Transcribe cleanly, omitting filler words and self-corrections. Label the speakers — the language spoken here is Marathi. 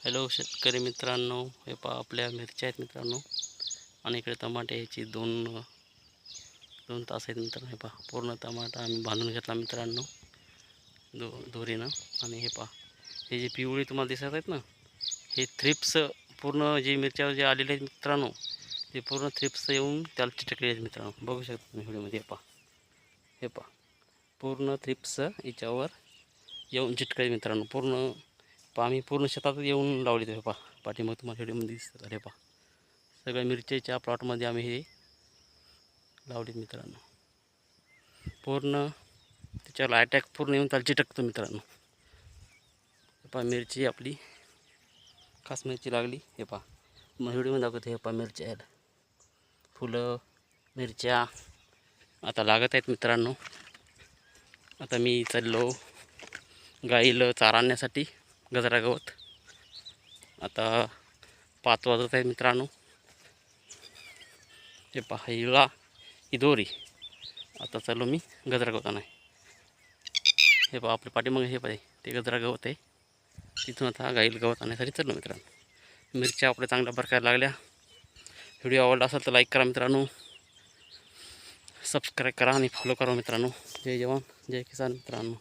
Speaker 1: हॅलो शेतकरी मित्रांनो, हे पहा आपल्या मिरच्या आहेत मित्रांनो. आणि इकडे टमाटे याची दोन तास आहेत मित्रांनो. हे पहा पूर्ण टमाटा आम्ही बांधून घेतला मित्रांनो दोरीनं. आणि हे पहा हे जे पिवळी तुम्हाला दिसत आहेत ना, हे थ्रिप्स पूर्ण जी मिरच्यावर जे आलेले आहेत मित्रांनो, ते पूर्ण थ्रिप्स येऊन त्याला चिटकले आहेत मित्रांनो. बघू शकता तुम्ही व्हिडिओमध्ये. हे पहा पूर्ण थ्रिप्स याच्यावर येऊन चिटकले मित्रांनो. आम्ही पूर्ण शेतात येऊन लावले ते. पहा पाठीमागे तुम्हाला व्हिडिओमध्ये दिसत आहे. पहा सगळ्या मिरचीच्या प्लॉटमध्ये आम्ही हे लावले मित्रांनो. पूर्ण त्याच्यावर अटॅक पूर्ण येऊन त्याला चिटकतो मित्रांनो. पहा मिरची आपली खास मिरची लागली. हे पहा मग व्हिडिओमध्ये दाखवते. हे पहा मिरच्या आहेत, फुलं मिरच्या आता लागत आहेत मित्रांनो. आता मी चाललो गाईला चारा आणण्यासाठी गजरा गवत. आता 5 वाजत आहे मित्रांनो. हे पहा ही दोरी. आता चाललो मी गजरा गवत आणाय. हे पहा आपल्या पाठीमागे हे पाहिजे ते गजरा गवत आहे. तिथून आता गाईला गवत आणण्यासाठी चाललो मित्रांनो. मिरच्या आपल्या चांगल्या प्रकारे लागल्या. व्हिडिओ आवडला असेल तर लाईक करा मित्रांनो, सबस्क्राईब करा आणि फॉलो करा मित्रांनो. जय जवान जय किसान मित्रांनो.